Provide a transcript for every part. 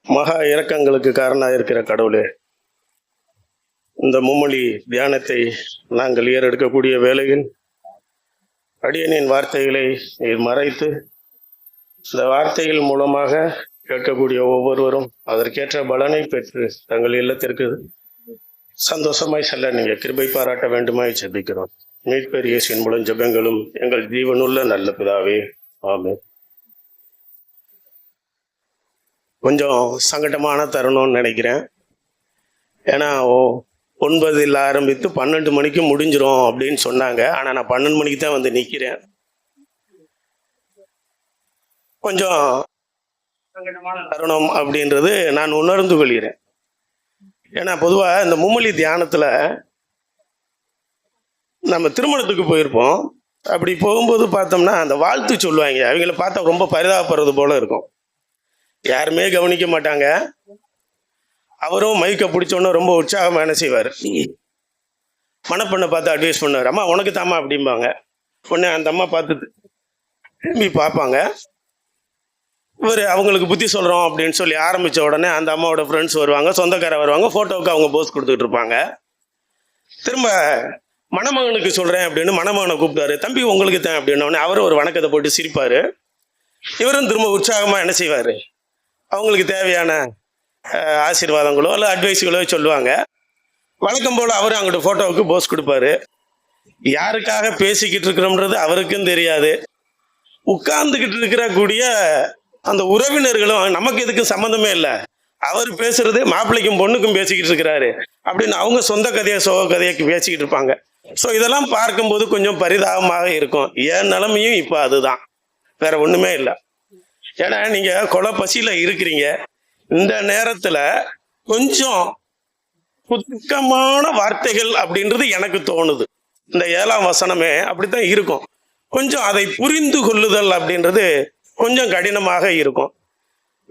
மகா இரக்கங்களுக்கு காரணமாக இருக்கிற கடவுளே, இந்த மும்மொழி தியானத்தை நாங்கள் ஏறெடுக்கக்கூடிய வேளையில் அடியனின் வார்த்தைகளை மறைத்து இந்த வார்த்தைகள் மூலமாக கேட்கக்கூடிய ஒவ்வொருவரும் அதற்கேற்ற பலனை பெற்று தங்கள் இல்லத்திற்கு சந்தோஷமாய் செல்ல நீங்கள் கிருபை பாராட்ட வேண்டுமாய் ஜெபிக்கிறோம். மீட்பர் இயேசுவின் மூலம் ஜெபங்களும் எங்கள் ஜீவனுள்ள நல்ல பிதாவே, ஆமென். கொஞ்சம் சங்கடமான தருணம்னு நினைக்கிறேன். ஏன்னா 9 ஆரம்பித்து 12 மணிக்கு முடிஞ்சிரும் அப்படின்னு சொன்னாங்க. ஆனால் நான் 12 மணிக்கு தான் வந்து நிற்கிறேன். கொஞ்சம் சங்கடமான தருணம் அப்படின்றது நான் உணர்ந்து கொள்கிறேன். ஏன்னா பொதுவாக இந்த மும்மொழி தியானத்தில் நம்ம திருமணத்துக்கு போயிருப்போம். அப்படி போகும்போது பார்த்தோம்னா அந்த வாழ்த்து சொல்லுவாங்க. அவங்கள பார்த்தா ரொம்ப பரிதாபப்படுறது போல இருக்கும். யாருமே கவனிக்க மாட்டாங்க. அவரும் மைக்கை பிடிச்சோன்னே ரொம்ப உற்சாகமாக என்ன செய்வார், மணப்பெண்ணை பார்த்து அட்வைஸ் பண்ணுவார். அம்மா உனக்கு தாம்மா அப்படிம்பாங்க. உடனே அந்த அம்மா பார்த்து திரும்பி பார்ப்பாங்க. இவர் அவங்களுக்கு புத்தி சொல்கிறோம் அப்படின்னு சொல்லி ஆரம்பித்த உடனே அந்த அம்மாவோட ஃப்ரெண்ட்ஸ் வருவாங்க, சொந்தக்காரர் வருவாங்க, ஃபோட்டோவுக்கு அவங்க போஸ் கொடுத்துக்கிட்டு இருப்பாங்க. திரும்ப மணமகனுக்கு சொல்கிறேன் அப்படின்னு மணமகனை கூப்பிட்டாரு. தம்பி உங்களுக்கு தான் அப்படின்னோடனே அவரும் ஒரு வணக்கத்தை போட்டு சிரிப்பார். இவரும் திரும்ப உற்சாகமாக என்ன செய்வார், அவங்களுக்கு தேவையான ஆசீர்வாதங்களோ இல்லை அட்வைஸுகளோ சொல்லுவாங்க. வழக்கம் போல் அவரும் அங்கிட்ட ஃபோட்டோவுக்கு போஸ் கொடுப்பாரு. யாருக்காக பேசிக்கிட்டு இருக்கிறோம்ன்றது அவருக்கும் தெரியாது. உட்கார்ந்துக்கிட்டு இருக்கிறக்கூடிய அந்த உறவினர்களும் நமக்கு எதுக்கும் சம்மந்தமே இல்லை, அவர் பேசுறது மாப்பிள்ளைக்கும் பொண்ணுக்கும் பேசிக்கிட்டு இருக்கிறாரு அப்படின்னு அவங்க சொந்த கதையை சோக கதையை பேசிக்கிட்டு இருப்பாங்க. ஸோ இதெல்லாம் பார்க்கும்போது கொஞ்சம் பரிதாபமாக இருக்கும். என் நிலைமையும் இப்போ அதுதான், வேற ஒன்றுமே இல்லை. ஏன்னா நீங்கள் கொலை பசியில் இருக்கிறீங்க. இந்த நேரத்தில் கொஞ்சம் புதுக்கமான வார்த்தைகள் அப்படின்றது எனக்கு தோணுது. இந்த 7ஆம் வசனமே அப்படித்தான் இருக்கும். கொஞ்சம் அதை புரிந்து கொள்ளுதல் அப்படின்றது கொஞ்சம் கடினமாக இருக்கும்.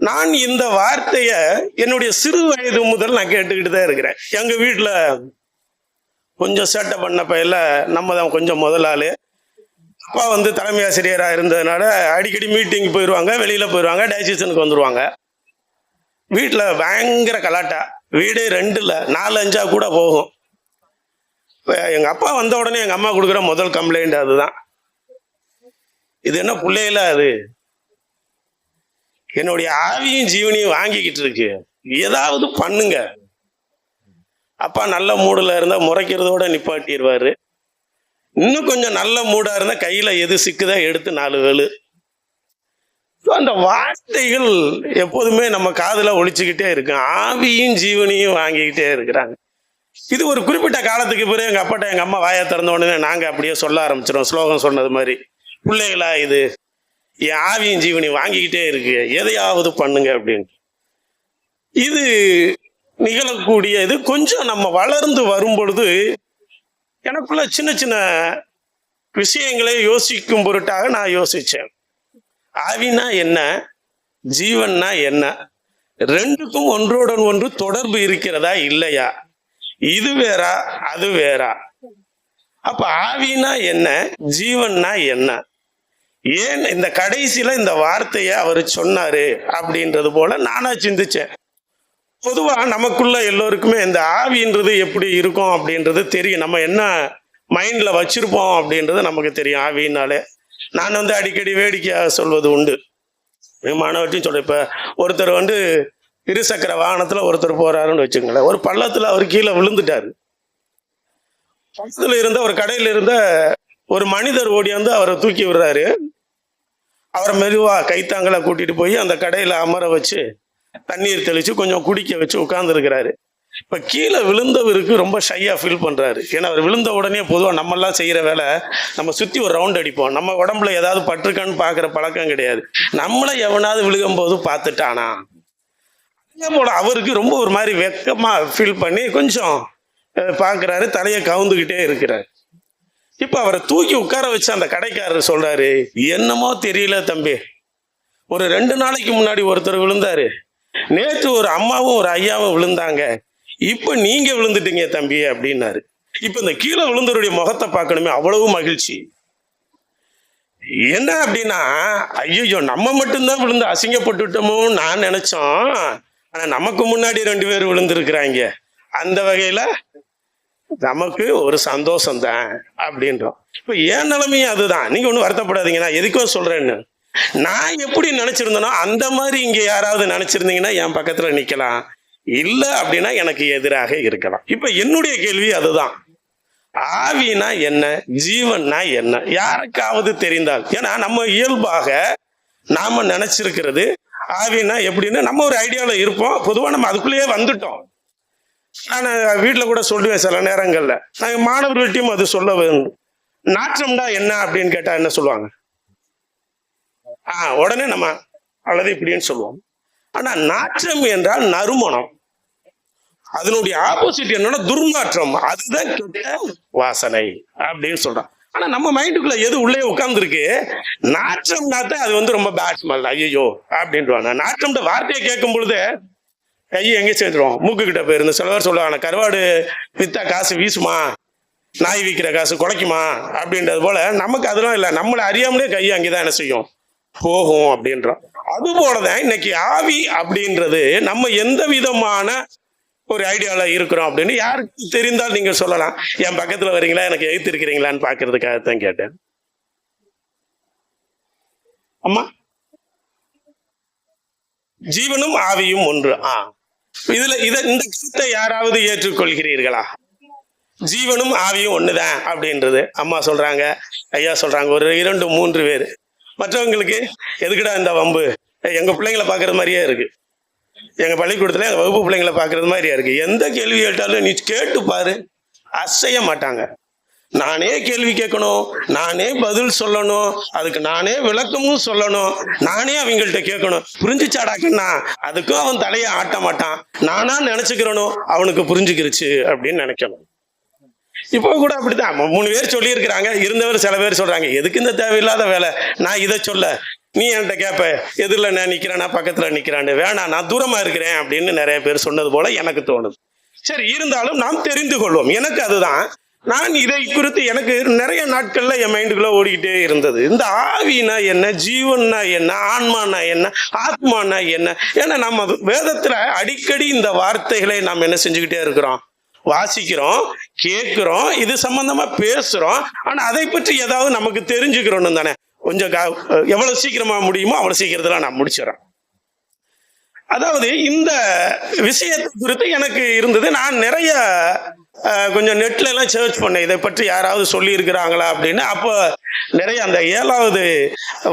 நான் இந்த வார்த்தையை என்னுடைய சிறு வயது முதல் நான் கேட்டுக்கிட்டு தான் இருக்கிறேன். எங்கள் வீட்டில் கொஞ்சம் சேட்டை பண்ண பையில நம்ம தான் கொஞ்சம் முதலாளு. அப்பா வந்து தலைமை ஆசிரியராக இருந்ததுனால அடிக்கடி மீட்டிங் போயிடுவாங்க, வெளியில் போயிடுவாங்க, டைஜஷனுக்கு வந்துடுவாங்க. வீட்டில் பயங்கர கலாட்டா. வீடே 2 இல்லை 4, 5 கூட போகும். இப்போ எங்கள் அப்பா வந்த உடனே எங்கள் அம்மா கொடுக்குற முதல் கம்ப்ளைண்ட் அதுதான். இது என்ன பிள்ளைகள, அது என்னுடைய ஆவியும் ஜீவனையும் வாங்கிக்கிட்டு இருக்கு, ஏதாவது பண்ணுங்க. அப்பா நல்ல மூடில் இருந்தால் முறைக்கிறதோட நிப்பாட்டிடுவார். இன்னும் கொஞ்சம் நல்ல மூடாக இருந்தால் கையில் எது சிக்குதோ எடுத்து 4 வேளு. அந்த வார்த்தைகள் எப்போதுமே நம்ம காதில் ஒழிச்சுக்கிட்டே இருக்கு. ஆவியும் ஜீவனையும் வாங்கிக்கிட்டே இருக்கிறாங்க. இது ஒரு குறிப்பிட்ட காலத்துக்கு பிறகு எங்கள் அப்பாட்ட எங்கள் அம்மா வாயை திறந்த உடனே நாங்கள் அப்படியே சொல்ல ஆரம்பிச்சிடும். ஸ்லோகம் சொன்னது மாதிரி, பிள்ளைகளா இது என் ஆவியும் ஜீவனையும் வாங்கிக்கிட்டே இருக்கு, எதையாவது பண்ணுங்க அப்படின்னு. இது நிகழக்கூடிய இது கொஞ்சம் நம்ம வளர்ந்து வரும் பொழுது எனக்குள்ள சின்ன சின்ன விஷயங்களை யோசிக்கும் பொருட்டாக நான் யோசித்தேன். ஆவினா என்ன, ஜீவன்னா என்ன, ரெண்டுக்கும் ஒன்றோடன் ஒன்று தொடர்பு இருக்கிறதா இல்லையா, இது வேறா அது வேறா? அப்ப ஆவினா என்ன, ஜீவன்னா என்ன, ஏன் இந்த கடைசியில இந்த வார்த்தையை அவர் சொன்னாரு அப்படின்றது போல நானா சிந்திச்சேன். பொதுவாக நமக்குள்ள எல்லோருக்குமே இந்த ஆவின்றது எப்படி இருக்கும் அப்படின்றது தெரியும். நம்ம என்ன மைண்டில் வச்சிருப்போம் அப்படின்றது நமக்கு தெரியும் ஆவினாலே. நான் வந்து அடிக்கடி வேடிக்கையாக சொல்வது உண்டு, மாணவர்கிட்டையும் சொல்கிறேன். இப்போ ஒருத்தர் வந்து 2 சக்கர வாகனத்தில் ஒருத்தர் போகிறாருன்னு வச்சுங்களேன். ஒரு பள்ளத்தில் அவர் கீழே விழுந்துட்டார். பக்கத்தில் இருந்த ஒரு கடையில் இருந்த ஒரு மனிதர் ஓடி வந்து அவரை தூக்கி விடுறாரு. அவரை மெதுவாக கைத்தாங்களை கூட்டிகிட்டு போய் அந்த கடையில் அமர வச்சு தண்ணீர் தெளித்து கொஞ்சம் குடிக்க வச்சு உட்காந்துருக்கிறாரு. இப்போ கீழே விழுந்தவருக்கு ரொம்ப ஷையாக ஃபீல் பண்ணுறாரு. ஏன்னா அவர் விழுந்த உடனே பொதுவாக நம்மெல்லாம் செய்கிற வேலை, நம்ம சுற்றி ஒரு ரவுண்ட் அடிப்போம். நம்ம உடம்புல ஏதாவது பட்டிருக்கான்னு பார்க்குற பழக்கம் கிடையாது. நம்மளை எவனாவது விழுகும்போது பார்த்துட்டானா அதே போல் அவருக்கு ரொம்ப ஒரு மாதிரி வெக்கமாக ஃபீல் பண்ணி கொஞ்சம் பார்க்குறாரு, தலையை கவுந்துக்கிட்டே இருக்கிறார். இப்போ அவரை தூக்கி உட்கார வச்சு அந்த கடைக்காரர் சொல்கிறாரு, என்னமோ தெரியல தம்பி, ஒரு 2 நாளைக்கு முன்னாடி ஒருத்தர் விழுந்தாரு, நேற்று ஒரு அம்மாவும் ஒரு ஐயாவும் விழுந்தாங்க, இப்போ நீங்க விழுந்துட்டீங்க தம்பி அப்படின்னாரு. இப்போ இந்த கீழே விழுந்தவருடைய முகத்தை பார்க்கணுமே, அவ்வளவு மகிழ்ச்சி. என்ன அப்படின்னா, ஐயோ நம்ம மட்டும்தான் விழுந்து அசிங்கப்பட்டுட்டோமோ நான் நினைச்சோம், ஆனா நமக்கு முன்னாடி 2 பேர் விழுந்திருக்கிறாங்க. அந்த வகையில நமக்கு ஒரு சந்தோஷம் தான் அப்படின்றோம். இப்ப என் நிலைமையும் அதுதான். நீங்க ஒன்றும் வருத்தப்படாதீங்க, நான் எதுக்கோ சொல்றேன்னு. நான் எப்படி நினைச்சிருந்தேனோ அந்த மாதிரி இங்க யாராவது நினைச்சிருந்தீங்கன்னா என் பக்கத்துல நிக்கலாம். இல்ல அப்படின்னா எனக்கு எதிராக இருக்கலாம். இப்ப என்னுடைய கேள்வி அதுதான். ஆவினா என்ன, ஜீவன்னா என்ன, யாருக்காவது தெரிந்தால். ஏன்னா நம்ம இயல்பாக நாம நினைச்சிருக்கிறது ஆவினா எப்படின்னு நம்ம ஒரு ஐடியாவில் இருப்போம். பொதுவாக நம்ம அதுக்குள்ளேயே வந்துட்டோம். நான் வீட்டில் கூட சொல்லுவேன் சில நேரங்களில். நாங்கள் மாணவர்கள்ட்டையும் அது சொல்ல வேண்டும். நாற்றம்டா என்ன அப்படின்னு கேட்டால் என்ன சொல்லுவாங்க? உடனே நம்ம அல்லது இப்படின்னு சொல்லுவோம். ஆனால் நாற்றம் என்றால் நறுமணம். அதனுடைய ஆப்போசிட் என்னன்னா துர்நாற்றம். அதுதான் கெட்ட வாசனை அப்படின்னு சொல்றான். ஆனா நம்ம மைண்டுக்குள்ள எது உள்ளே உட்கார்ந்துருக்கு, நாற்றம்னாத்தான் அது வந்து ரொம்ப பேட் ஸ்மெல், ஐயோ அப்படின்றாங்க. நாற்றம்ன்ற வார்த்தையை கேட்கும் பொழுது கையை எங்கே சேர்த்துருவோம், மூக்கு கிட்ட போயிருந்து. சில பேர் சொல்லுவாங்க, கருவாடு வித்தா காசு வீசுமா, நாய் விற்கிற காசு குலைக்குமா அப்படின்றது போல. நமக்கு அதெல்லாம் இல்லை, நம்மளை அறியாமலே கையை அங்கேதான் என்ன செய்யும், போகும் அப்படின்றோம். அது போலதான் இன்னைக்கு ஆவி அப்படின்றது நம்ம எந்த விதமான ஒரு ஐடியால இருக்கிறோம் அப்படின்னு யாருக்கு தெரிந்தால் நீங்க சொல்லலாம். என் பக்கத்துல வரீங்களா, எனக்கு எழுத்து இருக்கிறீங்களான்னு பாக்குறதுக்காகத்தான் கேட்டேன். அம்மா, ஜீவனும் ஆவியும் ஒன்று. இதுல இந்த கருத்தை யாராவது ஏற்றுக்கொள்கிறீர்களா? ஜீவனும் ஆவியும் ஒண்ணுதான் அப்படின்றது அம்மா சொல்றாங்க, ஐயா சொல்றாங்க, ஒரு 2 3 பேர். மற்றவங்களுக்கு எதுக்குடா இந்த வம்பு, எங்க பிள்ளைங்களை பாக்குறது மாதிரியே இருக்கு, எங்க பள்ளிக்கூடத்துல எங்க வகுப்பு பிள்ளைங்களை பாக்குறது மாதிரியா இருக்கு. எந்த கேள்வி கேட்டாலும் நீ கேட்டு பாரு, அசைய மாட்டாங்க. நானே கேள்வி கேட்கணும், நானே பதில் சொல்லணும், அதுக்கு நானே விளக்கமும் சொல்லணும், நானே அவங்கள்ட்ட கேட்கணும். புரிஞ்சுச்சாடாக்கண்ணா, அதுக்கும் அவன் தலையை ஆட்ட மாட்டான். நானா நினைச்சுக்கிறனோ அவனுக்கு புரிஞ்சுக்கிருச்சு அப்படின்னு நினைக்கணும். இப்போ கூட அப்படித்தான் 3 பேர் சொல்லி இருக்கிறாங்க. இருந்தவர் சில பேர் சொல்றாங்க, எதுக்கு இந்த தேவையில்லாத வேலை, நான் இதை சொல்ல நீ என்கிட்ட கேட்ப, எதிரில் நான் நிற்கிறேன், நான் பக்கத்தில் நிற்கிறான்னு, வேணாம் நான் தூரமாக இருக்கிறேன் அப்படின்னு நிறைய பேர் சொன்னது போல எனக்கு தோணுது. சரி, இருந்தாலும் நாம் தெரிந்து கொள்வோம். எனக்கு அதுதான், நான் இதை குறித்து எனக்கு நிறைய நாட்கள்ல என் மைண்டுக்குள்ள ஓடிக்கிட்டே இருந்தது. இந்த ஆவினா என்ன, ஜீவன்னா என்ன, ஆன்மானா என்ன, ஆத்மானா என்ன. ஏன்னா நம்ம வேதத்துல அடிக்கடி இந்த வார்த்தைகளை நாம் என்ன செஞ்சுக்கிட்டே இருக்கிறோம், வாசிக்கிறோம், கேட்கிறோம், இது சம்பந்தமா பேசுறோம். ஆனா அதை பற்றி ஏதாவது நமக்கு தெரிஞ்சுக்கிறோம் தானே. கொஞ்சம் எவ்வளவு சீக்கிரமா முடியுமோ அவ்வளவு சீக்கிரத்துல நான் முடிச்சிடறேன். அதாவது இந்த விஷயத்தை குறித்து எனக்கு இருந்தது. நான் நிறைய கொஞ்சம் நெட்ல எல்லாம் சர்ச் பண்ணேன், இதை பற்றி யாராவது சொல்லி இருக்கிறாங்களா அப்படின்னு. அப்போ நிறைய அந்த 7வது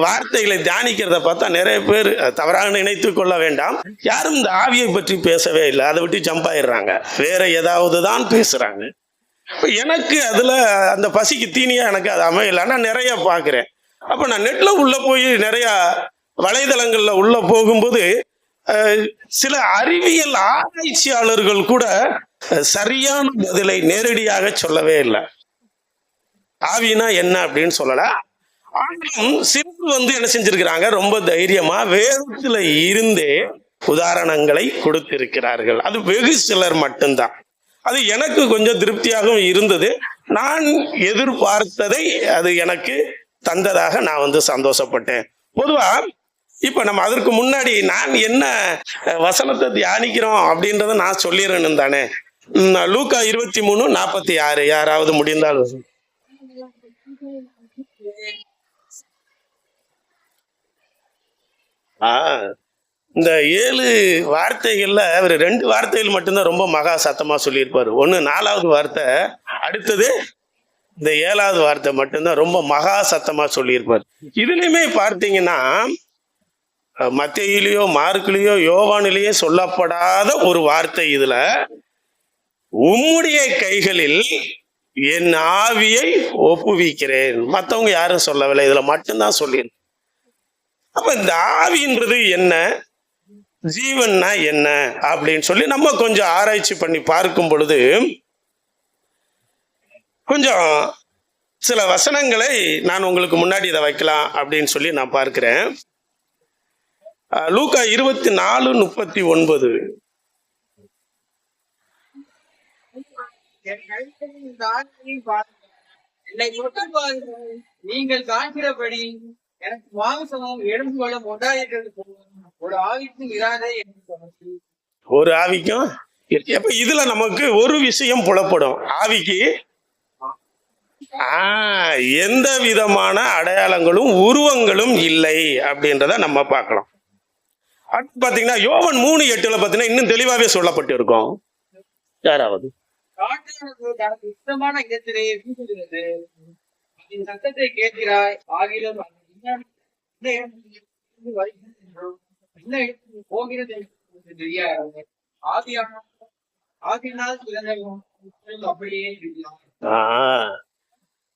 வார்த்தைகளை தியானிக்கிறத பார்த்தா நிறைய பேர், தவறாக நினைத்து கொள்ள வேண்டாம், யாரும் இந்த ஆவியை பற்றி பேசவே இல்லை. அதை விட்டு ஜம்ப் ஆயிடுறாங்க, வேற ஏதாவது தான் பேசுறாங்க. எனக்கு அதுல அந்த பசிக்கு தீனியா எனக்கு அது அமையல. நான் நிறைய பாக்குறேன். அப்ப நான் நெட்ல உள்ள போய் நிறைய வலைதளங்கள்ல உள்ள போகும்போது சில அறிவியல் ஆராய்ச்சியாளர்கள் கூட சரியான பதிலை நேரடியாக சொல்லவே இல்லை. ஆவினா என்ன அப்படின்னு சொல்லல. ஆனாலும் சிலர் வந்து என்ன செஞ்சிருக்கிறாங்க, ரொம்ப தைரியமா வேதத்துல இருந்தே உதாரணங்களை கொடுத்திருக்கிறார்கள். அது வெகு சிலர் மட்டும்தான். அது எனக்கு கொஞ்சம் திருப்தியாகவும் இருந்தது. நான் எதிர்பார்த்ததை அது எனக்கு தந்ததாக நான் வந்து சந்தோஷப்பட்டேன். பொதுவா இப்ப நம்ம அதற்கு முன்னாடி நான் என்ன வசனத்தை தியானிக்கிறோம் அப்படின்றத நான் சொல்லிடுறேன்னு தானே. லூக்கா 23:46 யாராவது முடிந்தால். இந்த 7 வார்த்தைகள்ல அவர் 2 வார்த்தைகள் மட்டும்தான் ரொம்ப மகா சத்தமா சொல்லியிருப்பாரு. ஒண்ணு 4வது வார்த்தை, அடுத்தது இந்த 7வது வார்த்தை மட்டும்தான் ரொம்ப மகா சத்தமா சொல்லியிருப்பார். இதுலயுமே பார்த்தீங்கன்னா மத்தேயிலேயோ மார்க்லயோ யோவானிலேயோ சொல்லப்படாத ஒரு வார்த்தை இதுல, உம்முடைய கைகளில் என் ஆவியை ஒப்புவிக்கிறேன். மற்றவங்க யாரும் சொல்லவில்லை, இதுல மட்டும்தான் சொல்லியிருக்கு. அப்ப இந்த ஆவின்றது என்ன, ஜீவன்னா என்ன அப்படின்னு சொல்லி நம்ம கொஞ்சம் ஆராய்ச்சி பண்ணி பார்க்கும் பொழுது கொஞ்சம் சில வசனங்களை நான் உங்களுக்கு முன்னாடி இதை வைக்கலாம் அப்படின்னு சொல்லி நான் பார்க்கிறேன். லூக்கா 24:39. நீங்கள் காண்கிறபடி எனக்கு மாம்சமும் எலும்புகளும் உண்டாயிருக்கிறது ஒரு ஆவிக்கும் இராதே என்று சொன்னது. ஒரு ஆவிக்கும் அப்ப இதுல நமக்கு ஒரு விஷயம் புலப்படும். ஆவிக்கு எந்த விதமான அடையாளங்களும் உருவங்களும் இல்லை அப்படின்றத நம்ம பார்க்கலாம். அடுத்து பாத்தீங்கன்னா யோவான் 3:8 பாத்தீங்கன்னா இன்னும் தெளிவாவே சொல்லப்பட்டு இருக்கும். யாராவது காற்றானது தனக்கு இஷ்டமான இடத்திலே வீசுகிறது. அதன் சத்தத்தை கேட்கிறாய். ஆகிலும் அது என்ன இடத்திலிருந்து வருகிறது என்றும் என்ன இடத்தில் போகிறது என்று தெரியாது. ஆதியினால் பிறந்தவன் அப்படியே இருக்கிறான்.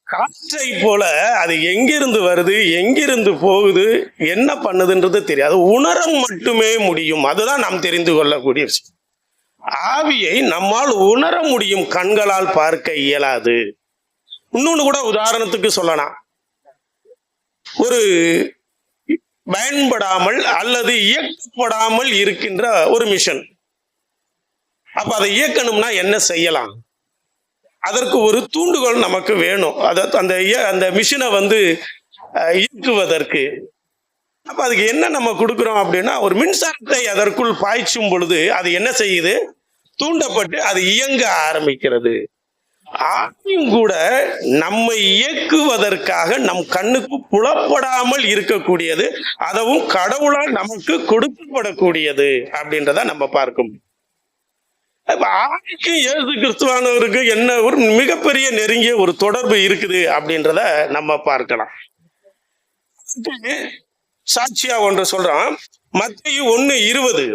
காற்றை போல அது எங்கிருந்து வருது, எங்கிருந்து போகுது, என்ன பண்ணுதுன்றது தெரியாது. உணர மட்டுமே முடியும். அதுதான் நாம் தெரிந்து கொள்ளக்கூடிய விஷயம். ஆவியை நம்மால் உணர முடியும், கண்களால் பார்க்க இயலாது. இன்னொன்னு கூட உதாரணத்துக்கு சொல்லலாம். ஒரு பயன்படாமல் அல்லது இயக்கப்படாமல் இருக்கின்ற ஒரு மிஷன். அப்ப அதை இயக்கணும்னா என்ன செய்யலாம்? அதற்கு ஒரு தூண்டுகோல் நமக்கு வேணும். அந்த மிஷினை இயக்குவதற்கு. அப்ப அதுக்கு என்ன நம்ம கொடுக்கிறோம் அப்படின்னா, ஒரு மின்சாரத்தை அதற்குள் பாய்ச்சும் பொழுது அது என்ன செய்யுது? தூண்டப்பட்டு அது இயங்க ஆரம்பிக்கிறது. ஆவியும் கூட நம்மை இயக்குவதற்காக நம் கண்ணுக்கு புலப்படாமல் இருக்கக்கூடியது, அதுவும் கடவுளால் நமக்கு கொடுக்கப்படக்கூடியது அப்படின்றத நம்ம பார்க்கும். ஆவிக்கு இயேசு கிறிஸ்துவானவருக்கு என்ன ஒரு மிகப்பெரிய நெருங்கிய ஒரு தொடர்பு இருக்குது அப்படின்றத நம்ம பார்க்கலாம். சாட்சியா ஒன்று சொல்றான். மத்தேயு 1:20.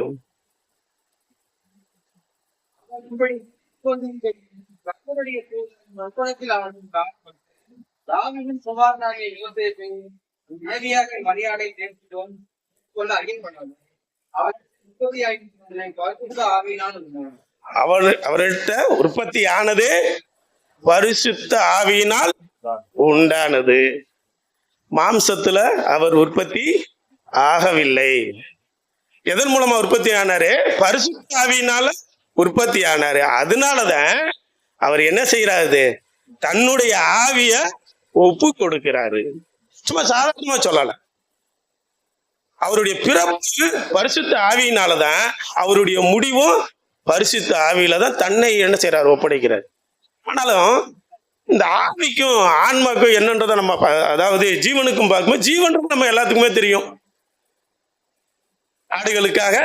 மரியாதை கொள்ள அறியப்படாது. அவர்கிட்ட உற்பத்தி ஆனதே பரிசுத்த ஆவியினால் உண்டானது. மாம்சத்துல அவர் உற்பத்தி ஆகவில்லை. எதன் மூலமா உற்பத்தி ஆனாரு? பரிசுத்த ஆவியினால உற்பத்தி ஆனாரு. அதனாலதான் அவர் என்ன செய்யறாரு? தன்னுடைய ஆவிய ஒப்பு கொடுக்கிறாரு. சும்மா சாதாரணமா சொல்லல. அவருடைய பிறப்பு பரிசுத்த ஆவியினாலதான், அவருடைய முடிவும் பரிசுத்த ஆவியில தான் தன்னை என்ன செய்யறாரு? ஒப்படைக்கிறார். ஆனாலும் இந்த ஆவிக்கும் ஆன்மாக்கும் என்னன்றதை நம்ம அதாவது ஜீவனுக்கும் பார்க்கும்போது, ஜீவனுக்கும் நம்ம எல்லாத்துக்குமே தெரியும். ஆடுகளுக்காக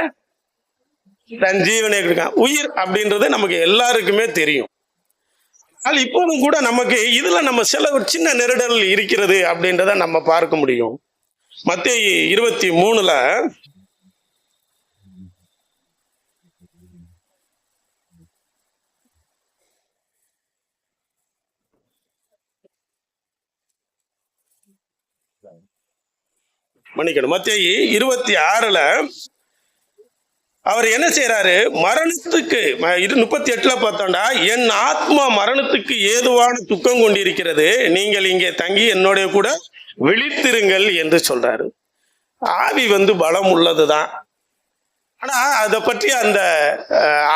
தன் ஜீவனை கொடுக்க உயிர் அப்படின்றது நமக்கு எல்லாருக்குமே தெரியும். ஆனால் இப்போதும் கூட நமக்கு இதுல நம்ம சில ஒரு சின்ன நெருடல் இருக்கிறது அப்படின்றத நம்ம பார்க்க முடியும். மத்தேயு 23 மன்னிக்கணும், மத்தேயு 26 அவர் என்ன செய்யறாரு? மரணத்துக்கு 38 பார்த்தோம்டா, என் ஆத்மா மரணத்துக்கு ஏதுவான துக்கம் கொண்டிருக்கிறது, நீங்கள் இங்கே தங்கி என்னோட கூட விழித்திருங்கள் என்று சொல்றாரு. ஆவி பலம் உள்ளதுதான். ஆனா அதை பற்றி அந்த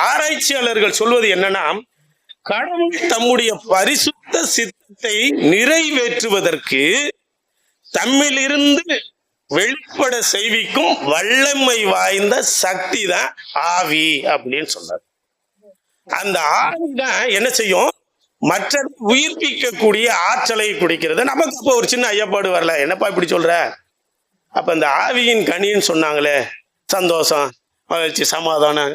ஆராய்ச்சியாளர்கள் சொல்வது என்னன்னா, கடவுள் தம்முடைய பரிசுத்த சித்தத்தை நிறைவேற்றுவதற்கு தம்மிலிருந்து வெளிப்பட செய்விக்கும் வல்லமை வாய்ந்த சக்தி தான் ஆவி அப்படின்னு சொன்னார். அந்த ஆவி தான் என்ன செய்யும்? மற்ற உயிர்ப்பிக்கக்கூடிய ஆற்றலை குடிக்கிறது. நமக்கு அப்போ ஒரு சின்ன ஐயப்பாடு வரல, என்னப்பா இப்படி சொல்ற? அப்ப இந்த ஆவியின் கனின்னு சொன்னாங்களே, சந்தோஷம், மகிழ்ச்சி, சமாதானம்,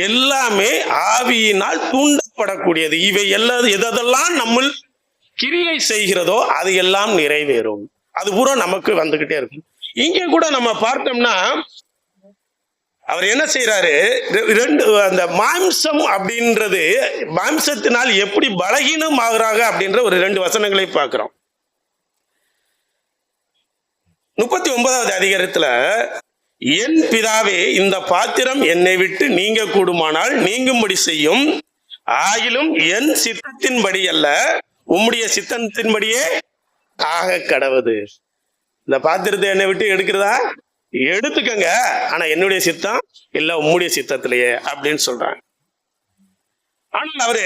எல்லாமே ஆவியினால் தூண்டப்படக்கூடியது. இவை எதெல்லாம் நம்ம கிரியை செய்கிறதோ அது எல்லாம் நிறைவேறும். அது பூரா நமக்கு வந்துகிட்டே இருக்கும். இங்க கூட நம்ம பார்த்தோம்னா அவர் என்ன செய்யறாரு? அந்த மாம்சம் அப்படின்றது, மாம்சத்தினால் எப்படி பலகீனம் ஆகுறாங்க அப்படின்ற ஒரு 2 வசனங்களை பார்க்கிறோம். 39வது அதிகாரத்துல, என் பிதாவே, இந்த பாத்திரம் என்னை விட்டு நீங்க கூடுமானால் நீங்கும்படி செய்யும், ஆகிலும் என் சித்தத்தின்படி அல்ல, உம்முடைய சித்தத்தின்படியே ஆக கடவுது. இந்த பாத்திரத்தை என்னை விட்டு எடுக்கிறதா எடுத்துக்கங்க, ஆனா என்னுடைய சித்தம் இல்ல, உம்முடைய சித்தத்திலேயே அப்படின்னு சொல்றாங்க. ஆனால் அவரு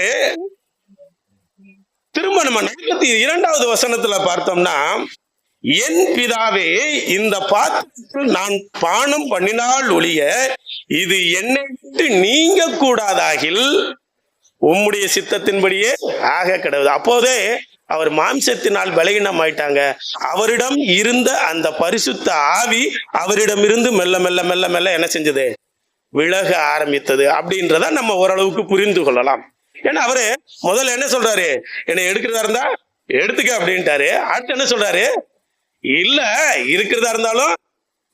திரும்ப நம்ம 42வது வசனத்துல பார்த்தோம்னா, என் பிதாவே, இந்த பாத்திரத்தில் நான் பானம் பண்ணினால் ஒழிய இது என்னை விட்டு நீங்க கூடாதாகில் உம்முடைய சித்தத்தின்படியே ஆக கிடவுது. அப்போதே அவர் மாம்சத்தினால் பலகீனம் ஆயிட்டாங்க. அவரிடம் இருந்த அந்த பரிசுத்த ஆவி அவரிடம் இருந்து மெல்ல மெல்ல மெல்ல மெல்ல என்ன செஞ்சது? விலக ஆரம்பித்தது. அப்படின்றத நம்ம ஓரளவுக்கு புரிந்து கொள்ளலாம். ஏன்னா அவரு முதல்ல என்ன சொல்றாரு? என்னை எடுக்கிறதா இருந்தா எடுத்துக்க அப்படின்ட்டாரு. அடுத்து என்ன சொல்றாரு? இல்ல, இருக்கிறதா இருந்தாலும்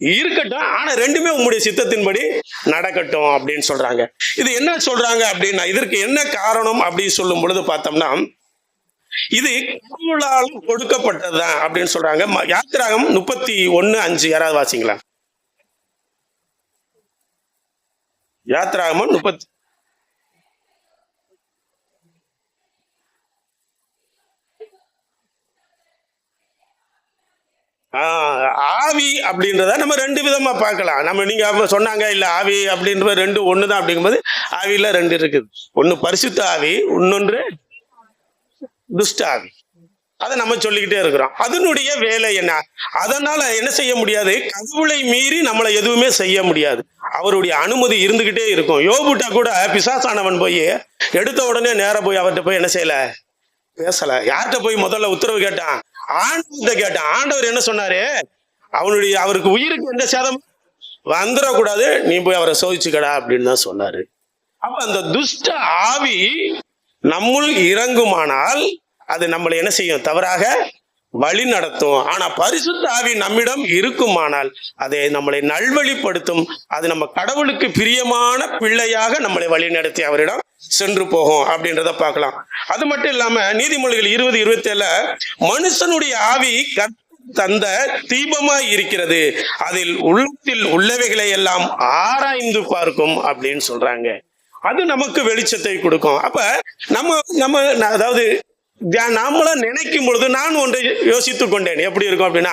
இருக்கட்டும், ஆனா ரெண்டுமே உங்களுடைய சித்தத்தின்படி நடக்கட்டும் அப்படின்னு சொல்றாங்க. இது என்ன சொல்றாங்க அப்படின்னா, இதற்கு என்ன காரணம் அப்படின்னு சொல்லும் பொழுது பார்த்தோம்னா, இது கடவுளால் கொடுக்கப்பட்டதுதான் அப்படின்னு சொல்றாங்க. யாத்திராகம் 31:5 யாராவது வாசிங்களா? யாத்திராகமம் 30. ஆவி அப்படின்றத நம்ம ரெண்டு விதமா பார்க்கலாம். நம்ம நீங்க சொன்னாங்க இல்ல, ஆவி அப்படின்ற ரெண்டு ஒண்ணுதான் அப்படிங்கும்போது ஆவியில ரெண்டு இருக்குது. ஒண்ணு பரிசுத்த ஆவி, இன்னொன்று துஷ்ட ஆவி. அதை நம்ம சொல்லிக்கிட்டே இருக்கிறோம். அதனுடைய வேலை என்ன? அதனால என்ன செய்ய முடியாது? கடவுளை மீறி நம்மளை எதுவுமே செய்ய முடியாது. அவருடைய அனுமதி இருந்துகிட்டே இருக்கும். யோபுட்டா கூட பிசாசானவன் போய் எடுத்த உடனே நேரா போய் அவர்கிட்ட போய் என்ன செய்யல? பேசல. யார்கிட்ட போய் முதல்ல உத்தரவு கேட்டான்? ஆண்டவர்கிட்ட கேட்டான். ஆண்டவர் என்ன சொன்னாரு? அவருக்கு உயிருக்கு எந்த சேதம் வந்துடக்கூடாது, நீ போய் அவரை சோதிச்சுக்கடா அப்படின்னு தான் சொன்னாரு. அப்ப அந்த துஷ்ட ஆவி நம்முள் இறங்குமானால் அது நம்மளை என்ன செய்யும்? தவறாக வழி நடத்தும். ஆனா பரிசுத்த ஆவி நம்மிடம் இருக்குமானால் அதை நம்மளை நல்வழிப்படுத்தும். அது நம்ம கடவுளுக்கு பிரியமான பிள்ளையாக நம்மளை வழி நடத்தி அவரிடம் சென்று போகும் அப்படின்றத பார்க்கலாம். அது மட்டும் இல்லாம நீதிமொழிகள் 20:27 மனுஷனுடைய ஆவி தந்த தீபமாய் இருக்கிறது, அதில் உள்ளத்தில் உள்ளவைகளை எல்லாம் ஆராய்ந்து பார்க்கும் அப்படின்னு சொல்றாங்க. அது நமக்கு வெளிச்சத்தை கொடுக்கும். அப்ப நம்ம அதாவது நாமளா நினைக்கும் பொழுது நான் ஒன்றை யோசித்துக் கொண்டேன். எப்படி இருக்கும் அப்படின்னா,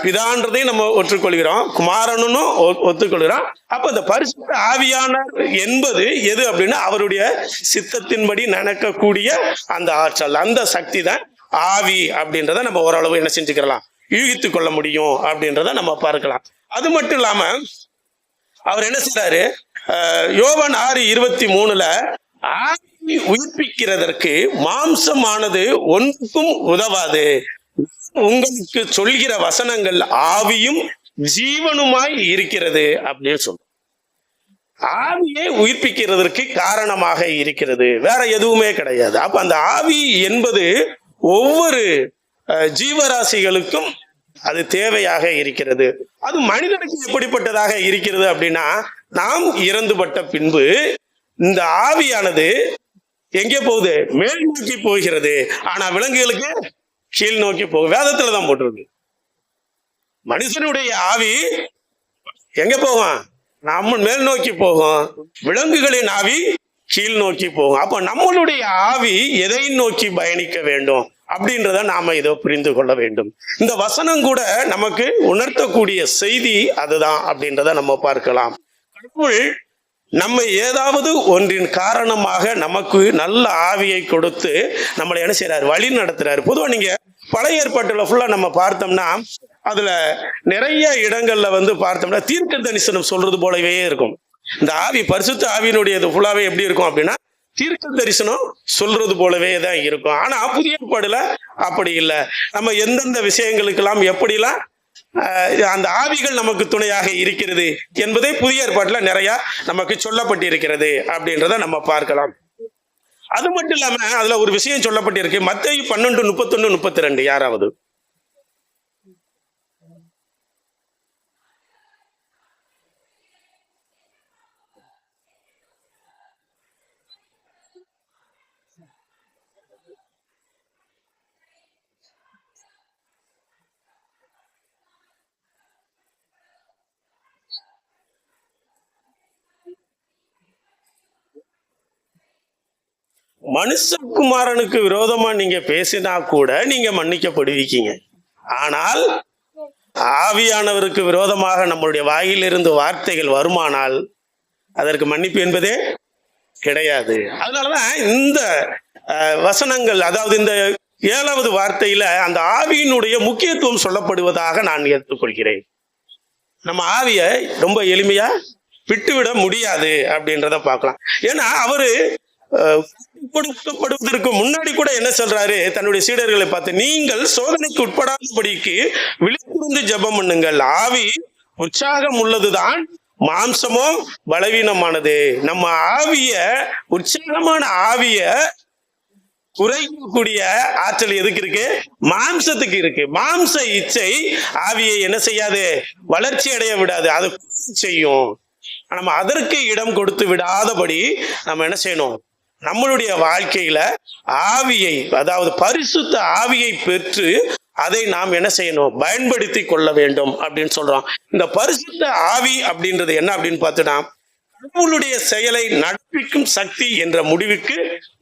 பிதான்றதையும் நம்ம ஒற்றுக்கொள்கிறோம், குமாரனும் ஒத்துக்கொள்கிறோம். அப்ப இந்த பரிசுத்த ஆவியானவர் என்பது எது அப்படின்னா, அவருடைய சித்தத்தின்படி நடக்கக்கூடிய அந்த ஆற்றல், அந்த சக்தி தான் ஆவி அப்படின்றத நம்ம ஓரளவு என்ன செஞ்சுக்கலாம், யூகித்துக் கொள்ள முடியும் அப்படின்றத நம்ம பார்க்கலாம். அது மட்டும் இல்லாம அவர் என்ன செய்றாரு? யோவான் 6:23 ஆவி உயிர்ப்பிக்கிறதற்கு மாம்சமானது ஒன்றுக்கும் உதவாது, உங்களுக்கு சொல்கிற வசனங்கள் ஆவியும் ஜீவனுமாய் இருக்கிறது அப்படின்னு சொல்ற. ஆவியை உயிர்ப்பிக்கிறதற்கு காரணமாக இருக்கிறது, வேற எதுவுமே கிடையாது. அப்ப அந்த ஆவி என்பது ஒவ்வொரு ஜீவராசிகளுக்கும் அது தேவையாக இருக்கிறது. அது மனிதனுக்கு எப்படிப்பட்டதாக இருக்கிறது அப்படின்னா, நாம் இறந்துபட்ட பின்பு இந்த ஆவியானது எங்கே போகுது? மேல் நோக்கி போகிறது. ஆனா விலங்குகளுக்கு கீழ் நோக்கி போகும். வேதத்துலதான் போட்டிருக்கு. மனுஷனுடைய ஆவி எங்க போகும்? நம்ம மேல் நோக்கி போகும். விலங்குகளின் ஆவி கீழ் நோக்கி போகும். அப்ப நம்மளுடைய ஆவி எதை நோக்கி பயணிக்க வேண்டும் அப்படின்றத நாம இதை புரிந்து கொள்ள வேண்டும். இந்த வசனம் கூட நமக்கு உணர்த்தக்கூடிய செய்தி அதுதான் அப்படின்றத நம்ம பார்க்கலாம். கடவுள் நம்ம ஏதாவது ஒன்றின் காரணமாக நமக்கு நல்ல ஆவியை கொடுத்து நம்மளை என்ன செய்யறாரு? வழி நடத்துறாரு. பொதுவா நீங்க பழைய ஏற்பாட்டுல ஃபுல்லா நம்ம பார்த்தோம்னா, அதுல நிறைய இடங்கள்ல பார்த்தோம்னா தீர்க்க தரிசனம் சொல்றது போலவே இருக்கும். இந்த ஆவி, பரிசுத்த ஆவியினுடைய ஃபுல்லாவே எப்படி இருக்கும் அப்படின்னா, தீர்க்க தரிசனம் சொல்றது போலவே தான் இருக்கும். ஆனா புதிய ஏற்பாடுல அப்படி இல்லை. நம்ம எந்தெந்த விஷயங்களுக்கெல்லாம் எப்படிலாம் அந்த ஆவிகள் நமக்கு துணையாக இருக்கிறது என்பதை புதிய ஏற்பாட்டுல நிறைய நமக்கு சொல்லப்பட்டிருக்கிறது அப்படின்றத நம்ம பார்க்கலாம். அது மட்டும் இல்லாம அதுல ஒரு விஷயம் சொல்லப்பட்டிருக்கு. மத்தேயு 12:31-32 யாராவது? மனுஷகுமாரனுக்கு விரோதமா நீங்க பேசினா கூட நீங்க மன்னிக்கப்படுவீங்க. ஆனால் ஆவியானவருக்கு விரோதமாக நம்மளுடைய வாயிலிருந்து வார்த்தைகள் வருமானால் அதற்கு மன்னிப்பு என்பதே கிடையாது. அதனாலதான் இந்த வசனங்கள், அதாவது இந்த 7வது வார்த்தையில அந்த ஆவியினுடைய முக்கியத்துவம் சொல்லப்படுவதாக நான் ஏற்றுக்கொள்கிறேன். நம்ம ஆவியை ரொம்ப எளிமையா விட்டுவிட முடியாது அப்படின்றத பார்க்கலாம். ஏன்னா அவரு கொடுக்கப்படுவதற்கு முன்னாடி கூட என்ன சொல்றாரு தன்னுடைய சீடர்களை பார்த்து, நீங்கள் சோதனைக்கு உட்படாதபடிக்கு விழித்திருந்து ஜெபம் பண்ணுங்கள். ஆவி உற்சாகம் உள்ளதுதான், மாம்சமோ பலவீனமானது. நம்ம உற்சாகமான ஆவிய குறைக்கக்கூடிய ஆற்றல் எதுக்கு இருக்கு? மாம்சத்துக்கு இருக்கு. மாம்ச இச்சை ஆவியை என்ன செய்யாது? வளர்ச்சி அடைய விடாது, அது செய்யும். நம்ம அதற்கு இடம் கொடுத்து விடாதபடி நம்ம என்ன செய்யணும்? நம்மளுடைய வாழ்க்கையில ஆவியை, அதாவது பரிசுத்த ஆவியை பெற்று அதை நாம் என்ன செய்யணும்? பயன்படுத்தி கொள்ள வேண்டும் அப்படின்னு சொல்றோம். இந்த பரிசுத்த ஆவி அப்படின்றது என்ன அப்படின்னு பார்த்தோம்னா, கடவுளுடைய செயலை நடப்பிக்கும் சக்தி என்ற முடிவுக்கு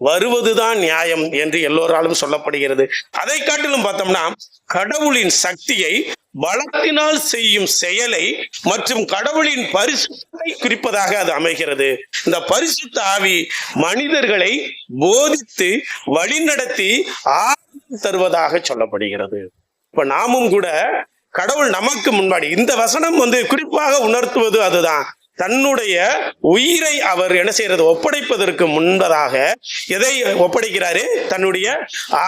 வருவதுதான் நியாயம் என்று எல்லோராலும் சொல்லப்படுகிறது. அதை காட்டிலும் பார்த்தோம்னா, கடவுளின் சக்தியை பலத்தினால் செய்யும் செயலை மற்றும் கடவுளின் பரிசுத்தை குறிப்பதாக அது அமைகிறது. இந்த பரிசுத்த ஆவி மனிதர்களை போதித்து வழிநடத்தி ஆறுதல் தருவதாக சொல்லப்படுகிறது. இப்ப நாமும் கூட கடவுள் நமக்கு முன்னாடி இந்த வசனம் குறிப்பாக உணர்த்துவது அதுதான். தன்னுடைய உயிரை அவர் என்ன செய்யறது? ஒப்படைப்பதற்கு முன்பதாக எதை ஒப்படைக்கிறாரு? தன்னுடைய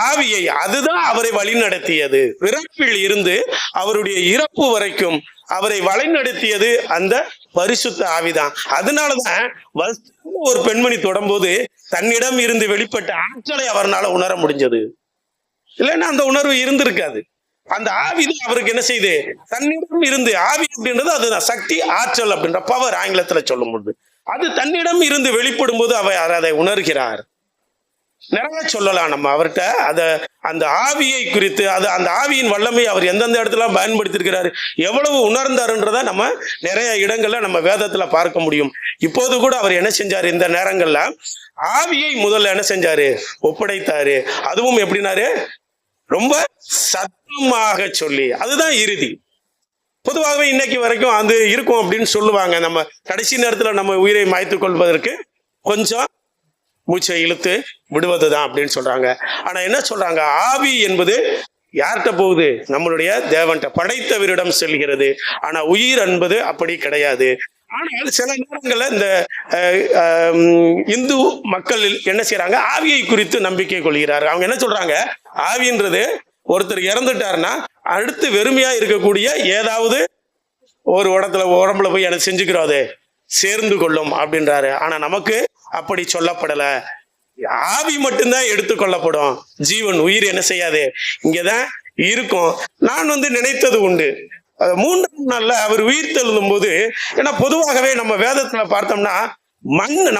ஆவியை. அதுதான் அவரை வழிநடத்தியது. பிறப்பில் இருந்து அவருடைய இறப்பு வரைக்கும் அவரை வழிநடத்தியது அந்த பரிசுத்த ஆவிதான். அதனாலதான் ஒரு பெண்மணி தொடரும்போது தன்னிடம் இருந்து வெளிப்பட்ட ஆற்றலை அவரால் உணர முடிஞ்சது. இல்லைன்னா அந்த உணர்வு இருந்திருக்காது. அந்த ஆவிதான் அவருக்கு என்ன செய்யுது? தன்னிடம் இருந்து, ஆவி அப்படின்றது அதுதான் சக்தி, ஆற்றல் அப்படின்ற பவர் ஆங்கிலத்துல சொல்லும் போது அது தன்னிடம் இருந்து வெளிப்படும் போது அவர் அதை உணர்கிறார். நிறைய சொல்லலாம் நம்ம அவர்கிட்ட அந்த ஆவியை குறித்து. அந்த ஆவியின் வல்லமை அவர் எந்தெந்த இடத்துல பயன்படுத்தியிருக்கிறாரு, எவ்வளவு உணர்ந்தாருன்றத நம்ம நிறைய இடங்கள்ல நம்ம வேதத்துல பார்க்க முடியும். இப்போது கூட அவர் என்ன செஞ்சாரு? இந்த நேரங்கள்ல ஆவியை முதல்ல என்ன செஞ்சாரு? ஒப்படைத்தாரு. அதுவும் எப்படின்னாரு? ரொம்ப சத்தமாக சொல்லி. அதுதான் இறுதி. பொதுவாகவே இன்னைக்கு வரைக்கும் அது இருக்கும் அப்படின்னு சொல்லுவாங்க. நம்ம கடைசி நேரத்துல நம்ம உயிரை மாய்த்து கொள்வதற்கு கொஞ்சம் மூச்சை இழுத்து விடுவதுதான் அப்படின்னு சொல்றாங்க. ஆனா என்ன சொல்றாங்க? ஆவி என்பது யார்கிட்ட போகுது? நம்மளுடைய தேவன்கிட்ட, படைத்தவரிடம் செல்கிறது. ஆனா உயிர் என்பது அப்படி கிடையாது. ஆனால் சில நேரங்கள்ல இந்த இந்து மக்கள் என்ன செய்யறாங்க? ஆவியை குறித்து நம்பிக்கை கொள்கிறார்கள். அவங்க என்ன சொல்றாங்க? ஆவின்றது ஒருத்தர் இறந்துட்டாருன்னா அடுத்து வெறுமையா இருக்கக்கூடிய ஏதாவது ஒரு உடம்புல போய் எனக்கு செஞ்சுக்கிறோது சேர்ந்து கொள்ளும் அப்படின்றாரு. ஆனா நமக்கு அப்படி சொல்லப்படல. ஆவி மட்டும்தான் எடுத்துக்கொள்ளப்படும். ஜீவன், உயிர் என்ன செய்யாது, இங்கதான் இருக்கும். நான் நினைத்தது உண்டு, 3ஆம் நாள்ல அவர் உயிர் தெழுந்தும் போது, ஏன்னா பொதுவாகவே நம்ம வேதத்துல பார்த்தோம்னா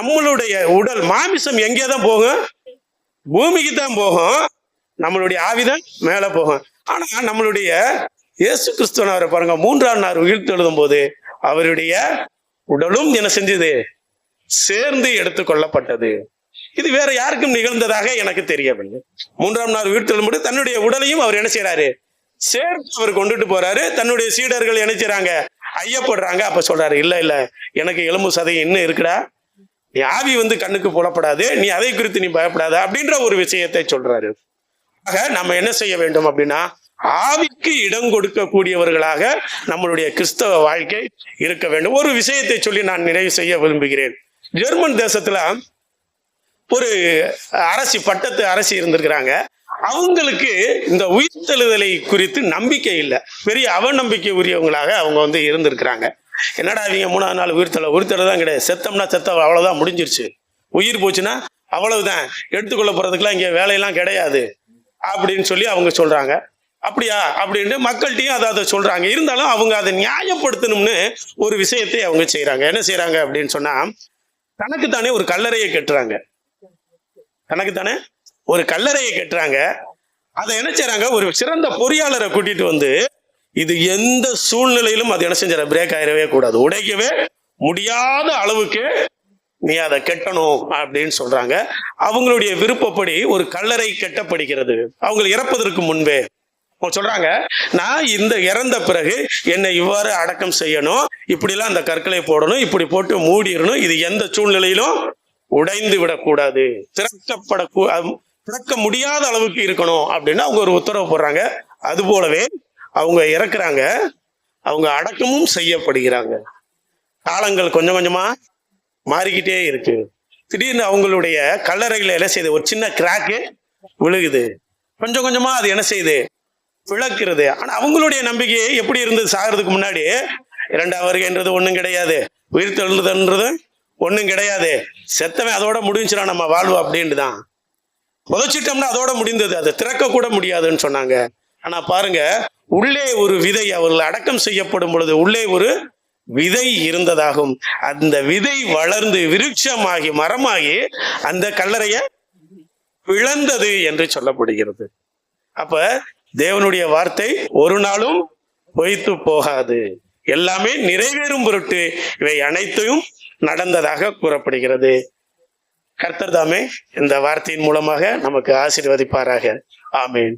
நம்மளுடைய உடல் மாமிசம் எங்கேதான் போகும்? பூமிக்கு தான் போகும். நம்மளுடைய ஆவிதான் மேல போகும். ஆனா நம்மளுடைய இயேசு கிறிஸ்துவனை பாருங்க, 3ஆம் நாள் உயிர் தெழுதும் போது அவருடைய உடலும் என்ன செஞ்சது? சேர்ந்து எடுத்துக்கொள்ளப்பட்டது. இது வேற யாருக்கும் நிகழ்ந்ததாக எனக்கு தெரியவில்லை. 3ஆம் நாள் உயிர் தெழும் போது தன்னுடைய உடலையும் அவர் என்ன செய்யறாரு? சேர்த்து அவர் கொண்டுட்டு போறாரு. தன்னுடைய சீடர்கள் என்ன செய்றாங்க? ஐயப்படுறாங்க. அப்ப சொல்றாரு, இல்ல இல்ல, எனக்கு எலும்பு சதை இன்னும் இருக்குடா, நீ ஆவி கண்ணுக்கு புலப்படாது, நீ அதை குறித்து நீ பயப்படாத அப்படின்ற ஒரு விஷயத்தை சொல்றாரு. ஆக நம்ம என்ன செய்ய வேண்டும் அப்படின்னா, ஆவிக்கு இடம் கொடுக்கக்கூடியவர்களாக நம்மளுடைய கிறிஸ்தவ வாழ்க்கை இருக்க வேண்டும். ஒரு விஷயத்தை சொல்லி நான் நிறைவு செய்ய விரும்புகிறேன். ஜெர்மன் தேசத்துல ஒரு அரசி, பட்டத்து அரசி இருந்திருக்கிறாங்க. அவங்களுக்கு இந்த உயிர்த்தெழுதலை குறித்து நம்பிக்கை இல்லை, பெரிய அவநம்பிக்கை உரியவங்களாக அவங்க இருந்திருக்கிறாங்க. என்னடா அவங்க 3ஆம் நாள் உயிர்த்தெழுதான் கிடையாது, செத்தம்னா செத்த அவ்வளவுதான், முடிஞ்சிருச்சு. உயிர் போச்சுன்னா அவ்வளவுதான், எடுத்துக்கொள்ள போறதுக்கெல்லாம் இங்க வேலையெல்லாம் கிடையாது அப்படின்னு சொல்லி அவங்க சொல்றாங்க. அப்படியா அப்படின்னு மக்கள்கிட்டையும் அதை சொல்றாங்க. இருந்தாலும் அவங்க அதை நியாயப்படுத்தணும்னு ஒரு விஷயத்தை அவங்க செய்யறாங்க. என்ன செய்யறாங்க அப்படின்னு சொன்னா, தனக்குத்தானே ஒரு கல்லறையை கட்டுறாங்க. தனக்குத்தானே ஒரு கல்லறையை கட்டுறாங்க. அதை என்ன செய்யறாங்க? ஒரு சிறந்த பொறியாளரை கூட்டிட்டு இது எந்த சூழ்நிலையிலும் அது என்ன செஞ்சார பிரேக் ஆயிடவே கூடாது, உடைக்கவே முடியாத அளவுக்கு நீ அதை கட்டணும் அப்படின்னு சொல்றாங்க. அவங்களுடைய விருப்பப்படி ஒரு கல்லறை கட்டப்படுகிறது. அவங்க இறப்பதற்கு முன்பே சொல்றாங்க, நான் இந்த இறந்த பிறகு என்னை இவ்வாறு அடக்கம் செய்யணும், இப்படிலாம் அந்த கற்களை போடணும், இப்படி போட்டு மூடிடணும், இது எந்த சூழ்நிலையிலும் உடைந்து விடக்கூடாது, திறக்க முடியாத அளவுக்கு இருக்கணும் அப்படின்னு அவங்க ஒரு உத்தரவு போடுறாங்க. அது போலவே அவங்க இறக்குறாங்க, அவங்க அடக்கமும் செய்யப்படுகிறாங்க. காலங்கள் கொஞ்சம் கொஞ்சமா மாறிக்கிட்டே இருக்கு. திடீர்னு அவங்களுடைய கல்லறையில என்ன செய்யுது, ஒரு சின்ன கிராக்கு விழுகுது. கொஞ்சம் கொஞ்சமா அது என்ன செய்யுது, விளக்குறது. ஆனா அவங்களுடைய நம்பிக்கை எப்படி இருந்தது? சாகிறதுக்கு முன்னாடி இரண்டாவது வருகைன்றது ஒண்ணும் கிடையாது, உயிர் தெழுதுன்றது ஒண்ணும் கிடையாது, செத்தவன் அதோட முடிஞ்சுடா நம்ம வாழ்வு அப்படின்ட்டு தான். புதைச்சிட்டோம்னா அதோட முடிந்தது, அதை திறக்க கூட முடியாதுன்னு சொன்னாங்க. ஆனா பாருங்க, உள்ளே ஒரு விதை, அவர்கள் அடக்கம் செய்யப்படும் பொழுது உள்ளே ஒரு விதை இருந்ததாகும். அந்த விதை வளர்ந்து விருட்சமாகி மரமாகி அந்த கல்லறைய பிளந்தது என்று சொல்லப்படுகிறது. அப்ப தேவனுடைய வார்த்தை ஒரு நாளும் பொய்த்து போகாது, எல்லாமே நிறைவேறும் பொருட்டு இவை அனைத்தையும் நடந்ததாக கூறப்படுகிறது. கர்த்தர் தாமே இந்த வார்த்தையின் மூலமாக நமக்கு ஆசீர்வதிப்பாராக. ஆமேன்.